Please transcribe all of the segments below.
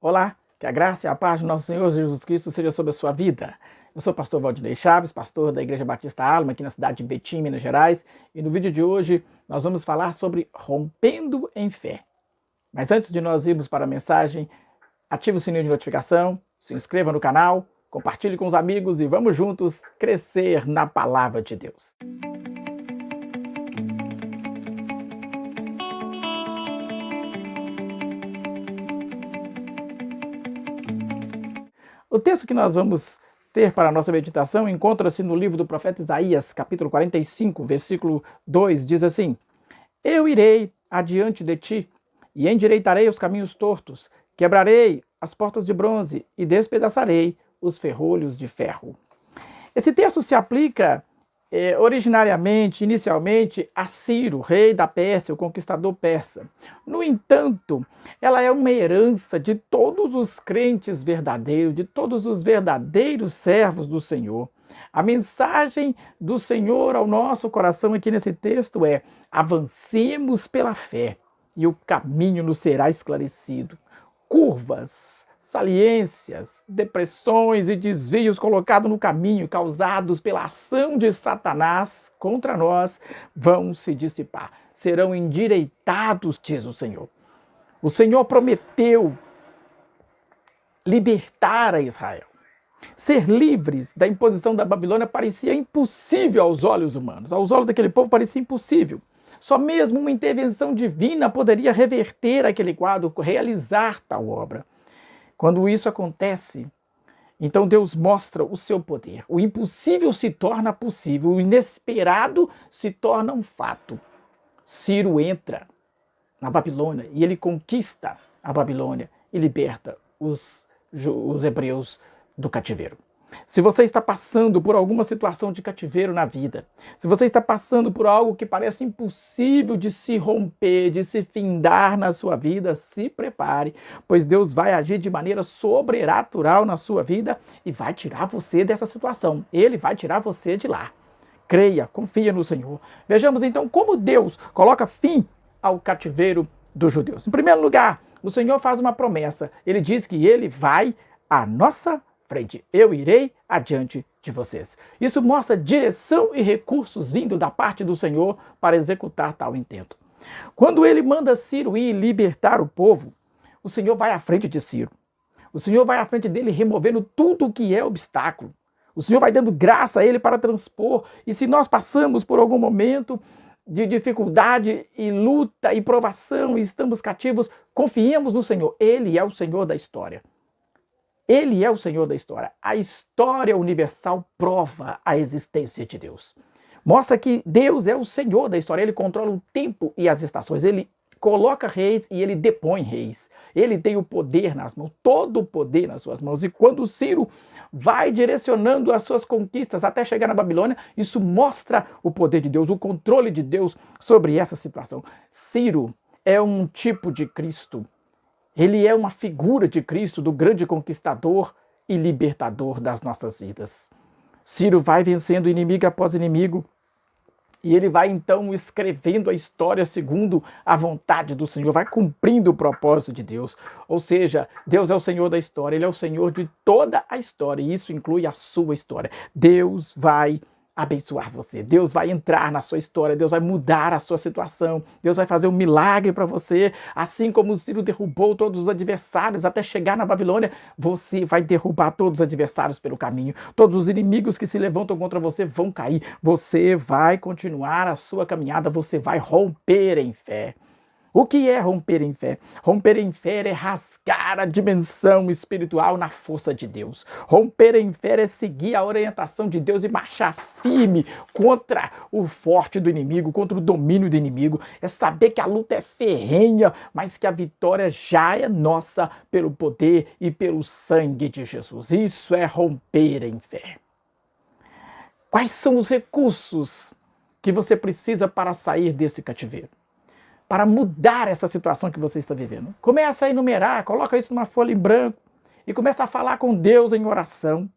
Olá, que a graça e a paz do nosso Senhor Jesus Cristo seja sobre a sua vida. Eu sou o pastor Valdinei Chaves, pastor da Igreja Batista Alma, aqui na cidade de Betim, Minas Gerais, e no vídeo de hoje nós vamos falar sobre rompendo em fé. Mas antes de nós irmos para a mensagem, ative o sininho de notificação, se inscreva no canal, compartilhe com os amigos e vamos juntos crescer na palavra de Deus. O texto que nós vamos ter para a nossa meditação encontra-se no livro do profeta Isaías, capítulo 45, versículo 2, diz assim: Eu irei adiante de ti e endireitarei os caminhos tortos, quebrarei as portas de bronze e despedaçarei os ferrolhos de ferro. Esse texto se aplica inicialmente, a Ciro, rei da Pérsia, o conquistador persa. No entanto, ela é uma herança de todos os crentes verdadeiros, de todos os verdadeiros servos do Senhor. A mensagem do Senhor ao nosso coração aqui nesse texto é: avancemos pela fé e o caminho nos será esclarecido. Curvas, saliências, depressões e desvios colocados no caminho, causados pela ação de Satanás contra nós, vão se dissipar, serão endireitados, diz o Senhor. O Senhor prometeu libertar a Israel. Ser livres da imposição da Babilônia parecia impossível aos olhos humanos. Aos olhos daquele povo parecia impossível. Só mesmo uma intervenção divina poderia reverter aquele quadro, realizar tal obra. Quando isso acontece, então Deus mostra o seu poder. O impossível se torna possível, o inesperado se torna um fato. Ciro entra na Babilônia e ele conquista a Babilônia e liberta os hebreus do cativeiro. Se você está passando por alguma situação de cativeiro na vida, se você está passando por algo que parece impossível de se romper, de se findar na sua vida, se prepare, pois Deus vai agir de maneira sobrenatural na sua vida e vai tirar você dessa situação. Ele vai tirar você de lá. Creia, confia no Senhor. Vejamos então como Deus coloca fim ao cativeiro dos judeus. Em primeiro lugar, o Senhor faz uma promessa. Ele diz que ele vai à nossa frente. Eu irei adiante de vocês. Isso mostra direção e recursos vindo da parte do Senhor para executar tal intento. Quando ele manda Ciro ir libertar o povo, o Senhor vai à frente de Ciro. O Senhor vai à frente dele removendo tudo o que é obstáculo. O Senhor vai dando graça a ele para transpor. E se nós passamos por algum momento de dificuldade e luta e provação e estamos cativos, confiemos no Senhor. Ele é o Senhor da história. Ele é o Senhor da história. A história universal prova a existência de Deus. Mostra que Deus é o Senhor da história. Ele controla o tempo e as estações. Ele coloca reis e ele depõe reis. Ele tem o poder nas mãos, todo o poder nas suas mãos. E quando Ciro vai direcionando as suas conquistas até chegar na Babilônia, isso mostra o poder de Deus, o controle de Deus sobre essa situação. Ciro é um tipo de Cristo. Ele é uma figura de Cristo, do grande conquistador e libertador das nossas vidas. Ciro vai vencendo inimigo após inimigo e ele vai então escrevendo a história segundo a vontade do Senhor, vai cumprindo o propósito de Deus. Ou seja, Deus é o Senhor da história, Ele é o Senhor de toda a história e isso inclui a sua história. Deus vai abençoar você, Deus vai entrar na sua história, Deus vai mudar a sua situação, Deus vai fazer um milagre para você, assim como o Ciro derrubou todos os adversários até chegar na Babilônia, você vai derrubar todos os adversários pelo caminho, todos os inimigos que se levantam contra você vão cair, você vai continuar a sua caminhada, você vai romper em fé. O que é romper em fé? Romper em fé é rasgar a dimensão espiritual na força de Deus. Romper em fé é seguir a orientação de Deus e marchar firme contra o forte do inimigo, contra o domínio do inimigo. É saber que a luta é ferrenha, mas que a vitória já é nossa pelo poder e pelo sangue de Jesus. Isso é romper em fé. Quais são os recursos que você precisa para sair desse cativeiro? Para mudar essa situação que você está vivendo. Começa a enumerar, coloca isso numa folha em branco e começa a falar com Deus em oração.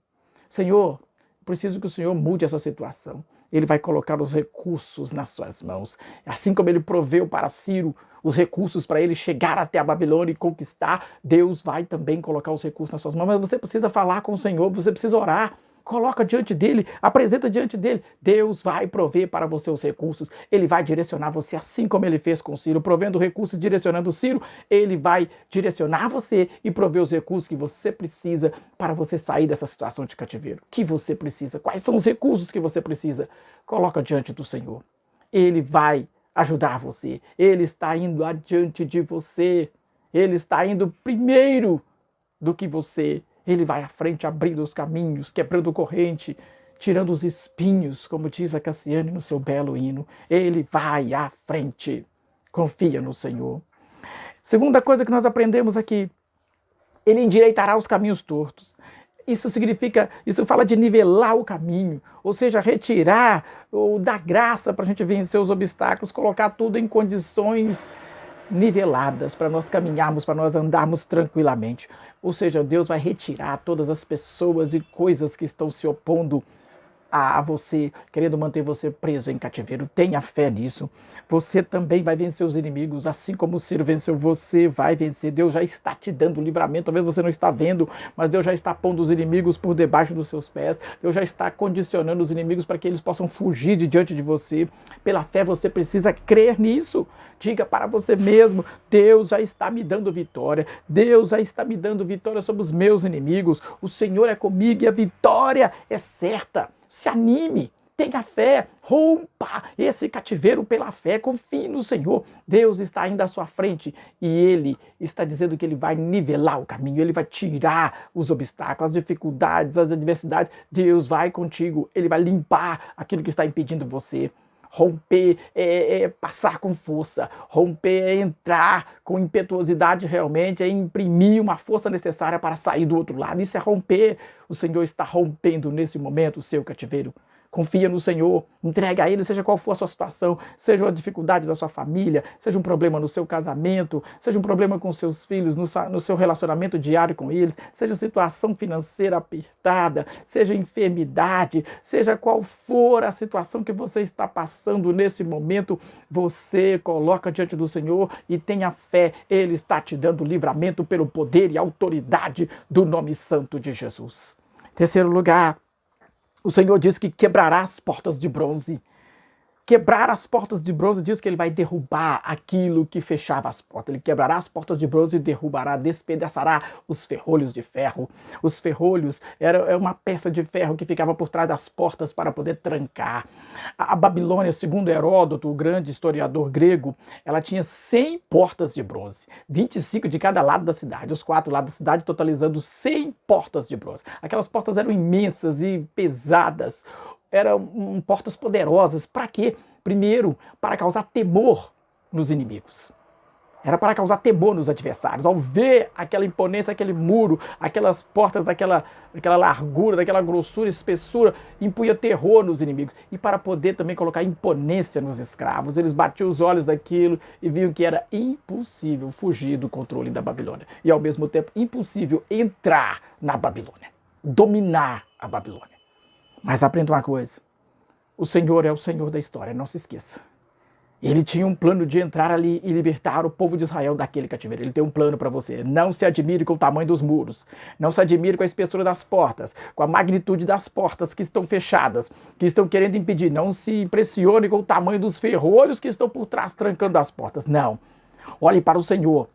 Senhor, preciso que o Senhor mude essa situação. ele vai colocar os recursos nas suas mãos. Assim como ele proveu para Ciro os recursos para ele chegar até a Babilônia e conquistar, Deus vai também colocar os recursos nas suas mãos. Mas você precisa falar com o Senhor, você precisa orar. Coloca diante dele, apresenta diante dele. Deus vai prover para você os recursos. Ele vai direcionar você assim como ele fez com Ciro, provendo recursos, direcionando Ciro. Ele vai direcionar você e prover os recursos que você precisa para você sair dessa situação de cativeiro. Que você precisa? Quais são os recursos que você precisa? Coloca diante do Senhor. Ele vai ajudar você. Ele está indo adiante de você. Ele está indo primeiro do que você. Ele vai à frente, abrindo os caminhos, quebrando corrente, tirando os espinhos, como diz a Cassiane no seu belo hino. Ele vai à frente. Confia no Senhor. Segunda coisa que nós aprendemos aqui, ele endireitará os caminhos tortos. Isso fala de nivelar o caminho, ou seja, retirar ou dar graça para a gente vencer os obstáculos, colocar tudo em condições niveladas para nós caminharmos, para nós andarmos tranquilamente. Ou seja, Deus vai retirar todas as pessoas e coisas que estão se opondo a você, querendo manter você preso em cativeiro. Tenha fé nisso. Você também vai vencer os inimigos, assim como o Ciro venceu, você vai vencer. Deus já está te dando livramento, talvez você não está vendo, mas Deus já está pondo os inimigos por debaixo dos seus pés. Deus já está condicionando os inimigos para que eles possam fugir de diante de você. Pela fé você precisa crer nisso. Diga para você mesmo, Deus já está me dando vitória. Deus já está me dando vitória sobre os meus inimigos. O Senhor é comigo e a vitória é certa. Se anime, tenha fé, rompa esse cativeiro pela fé, confie no Senhor. Deus está indo à sua frente e Ele está dizendo que Ele vai nivelar o caminho, Ele vai tirar os obstáculos, as dificuldades, as adversidades. Deus vai contigo, Ele vai limpar aquilo que está impedindo você. Romper é passar com força, romper é entrar com impetuosidade realmente, é imprimir uma força necessária para sair do outro lado. Isso é romper. O Senhor está rompendo nesse momento o seu cativeiro. Confia no Senhor, entrega a Ele, seja qual for a sua situação, seja uma dificuldade da sua família, seja um problema no seu casamento, seja um problema com seus filhos, no seu relacionamento diário com eles, seja situação financeira apertada, seja enfermidade, seja qual for a situação que você está passando nesse momento, você coloca diante do Senhor e tenha fé, Ele está te dando livramento pelo poder e autoridade do nome santo de Jesus. Terceiro lugar, o Senhor diz que quebrará as portas de bronze. Quebrar as portas de bronze diz que ele vai derrubar aquilo que fechava as portas. Ele quebrará as portas de bronze e derrubará, despedaçará os ferrolhos de ferro. Os ferrolhos era uma peça de ferro que ficava por trás das portas para poder trancar. A Babilônia, segundo Heródoto, o grande historiador grego, ela tinha 100 portas de bronze, 25 de cada lado da cidade, os 4 lados da cidade, totalizando 100 portas de bronze. Aquelas portas eram imensas e pesadas. Eram portas poderosas. Para quê? Primeiro, para causar temor nos inimigos. Era para causar temor nos adversários. Ao ver aquela imponência, aquele muro, aquelas portas daquela largura, daquela grossura, espessura, impunha terror nos inimigos. E para poder também colocar imponência nos escravos. Eles batiam os olhos daquilo e viam que era impossível fugir do controle da Babilônia. E ao mesmo tempo impossível entrar na Babilônia, dominar a Babilônia. Mas aprenda uma coisa, o Senhor é o Senhor da história, não se esqueça. Ele tinha um plano de entrar ali e libertar o povo de Israel daquele cativeiro. Ele tem um plano para você. Não se admire com o tamanho dos muros, não se admire com a espessura das portas, com a magnitude das portas que estão fechadas, que estão querendo impedir. Não se impressione com o tamanho dos ferrolhos que estão por trás trancando as portas. Não, olhe para o Senhor.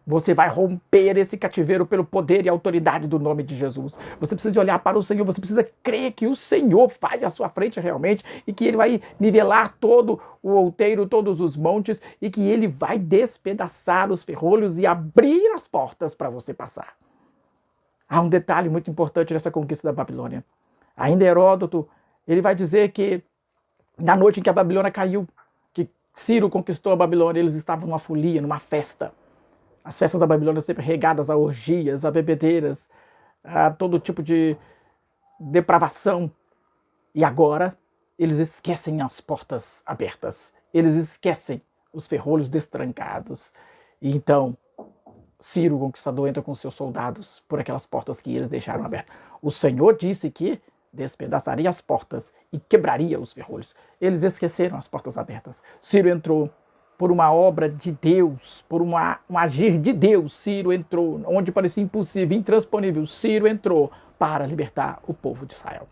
Você vai romper esse cativeiro pelo poder e autoridade do nome de Jesus. Você precisa de olhar para o Senhor, você precisa crer que o Senhor vai à sua frente realmente e que Ele vai nivelar todo o outeiro, todos os montes e que Ele vai despedaçar os ferrolhos e abrir as portas para você passar. Há um detalhe muito importante nessa conquista da Babilônia. Ainda Heródoto, ele vai dizer que na noite em que a Babilônia caiu, que Ciro conquistou a Babilônia, eles estavam numa folia, numa festa. As festas da Babilônia sempre regadas a orgias, a bebedeiras, a todo tipo de depravação. E agora eles esquecem as portas abertas. Eles esquecem os ferrolhos destrancados. E então Ciro, o conquistador, entra com seus soldados por aquelas portas que eles deixaram abertas. O Senhor disse que despedaçaria as portas e quebraria os ferrolhos. Eles esqueceram as portas abertas. Ciro entrou por uma obra de Deus, por um agir de Deus. Ciro entrou onde parecia impossível, intransponível. Ciro entrou para libertar o povo de Israel.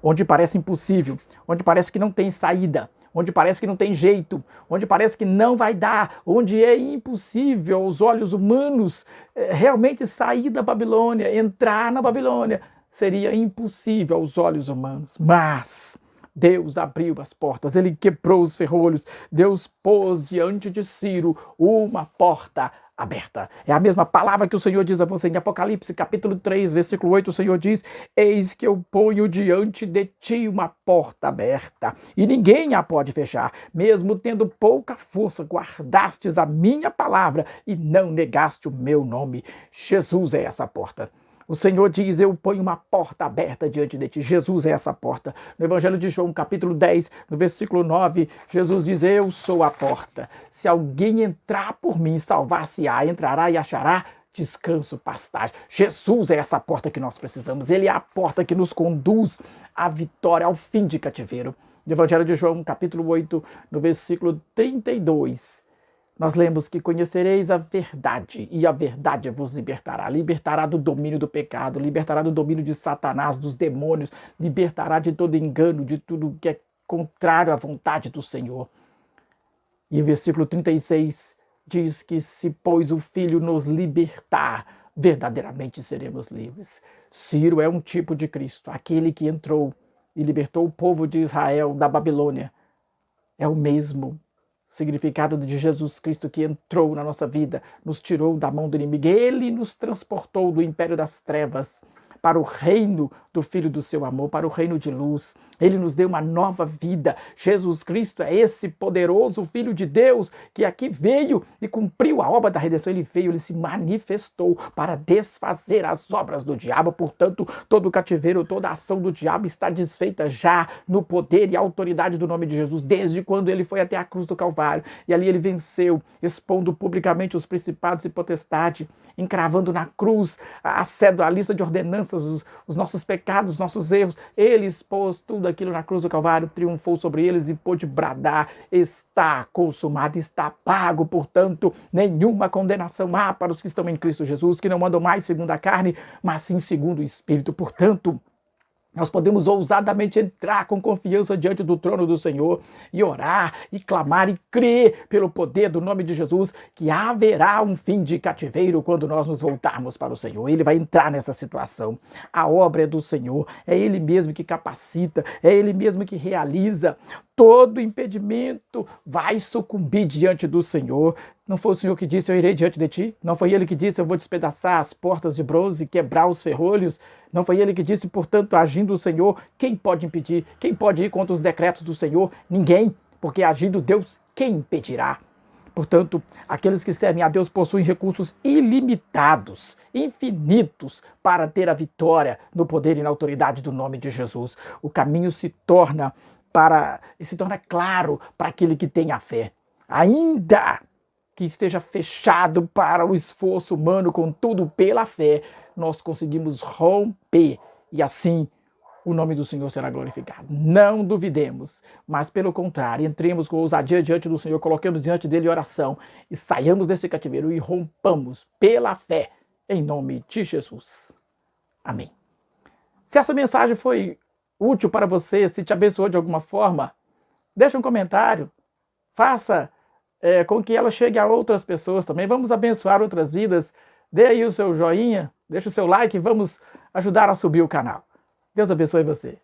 Onde parece impossível, onde parece que não tem saída, onde parece que não tem jeito, onde parece que não vai dar, onde é impossível aos olhos humanos realmente sair da Babilônia, entrar na Babilônia, seria impossível aos olhos humanos. Mas Deus abriu as portas, ele quebrou os ferrolhos, Deus pôs diante de Ciro uma porta aberta. É a mesma palavra que o Senhor diz a você em Apocalipse, capítulo 3, versículo 8, o Senhor diz: eis que eu ponho diante de ti uma porta aberta, e ninguém a pode fechar. Mesmo tendo pouca força, guardastes a minha palavra e não negaste o meu nome. Jesus é essa porta. O Senhor diz: eu ponho uma porta aberta diante de ti. Jesus é essa porta. No Evangelho de João, capítulo 10, no versículo 9, Jesus diz: eu sou a porta. Se alguém entrar por mim, salvar-se-á, entrará e achará descanso, pastagem. Jesus é essa porta que nós precisamos. Ele é a porta que nos conduz à vitória, ao fim de cativeiro. No Evangelho de João, capítulo 8, no versículo 32, nós lemos que conhecereis a verdade, e a verdade vos libertará. Libertará do domínio do pecado, libertará do domínio de Satanás, dos demônios, libertará de todo engano, de tudo que é contrário à vontade do Senhor. E o versículo 36 diz que se, pois, o Filho nos libertar, verdadeiramente seremos livres. Ciro é um tipo de Cristo, aquele que entrou e libertou o povo de Israel da Babilônia. É o mesmo significado de Jesus Cristo que entrou na nossa vida, nos tirou da mão do inimigo. Ele nos transportou do império das trevas para o reino do Filho do seu amor, para o reino de luz. Ele nos deu uma nova vida. Jesus Cristo é esse poderoso Filho de Deus que aqui veio e cumpriu a obra da redenção. Ele veio, ele se manifestou para desfazer as obras do diabo. Portanto, todo o cativeiro, toda a ação do diabo está desfeita já no poder e autoridade do nome de Jesus, desde quando ele foi até a cruz do Calvário. E ali ele venceu, expondo publicamente os principados e potestades, encravando na cruz a lista de ordenanças, os nossos pecados, os nossos erros. Ele expôs tudo aquilo na cruz do Calvário, triunfou sobre eles e pôde bradar: está consumado, está pago. Portanto, nenhuma condenação há para os que estão em Cristo Jesus, que não andam mais segundo a carne, mas sim segundo o Espírito. Portanto, nós podemos ousadamente entrar com confiança diante do trono do Senhor e orar, e clamar, e crer pelo poder do nome de Jesus que haverá um fim de cativeiro quando nós nos voltarmos para o Senhor. Ele vai entrar nessa situação. A obra é do Senhor, é Ele mesmo que capacita, é Ele mesmo que realiza. Todo impedimento vai sucumbir diante do Senhor. Não foi o Senhor que disse: eu irei diante de ti? Não foi Ele que disse: eu vou despedaçar as portas de bronze e quebrar os ferrolhos? Não foi Ele que disse: portanto, agindo o Senhor, quem pode impedir? Quem pode ir contra os decretos do Senhor? Ninguém, porque agindo Deus, quem impedirá? Portanto, aqueles que servem a Deus possuem recursos ilimitados, infinitos, para ter a vitória no poder e na autoridade do nome de Jesus. O caminho se torna claro para aquele que tem a fé. Ainda que esteja fechado para o esforço humano, contudo, pela fé, nós conseguimos romper e assim o nome do Senhor será glorificado. Não duvidemos, mas pelo contrário, entremos com ousadia diante do Senhor, coloquemos diante dele oração e saiamos desse cativeiro e rompamos pela fé em nome de Jesus. Amém. Se essa mensagem foi útil para você, se te abençoou de alguma forma, deixa um comentário, faça com que ela chegue a outras pessoas também. Vamos abençoar outras vidas. Dê aí o seu joinha, deixa o seu like, vamos ajudar a subir o canal. Deus abençoe você.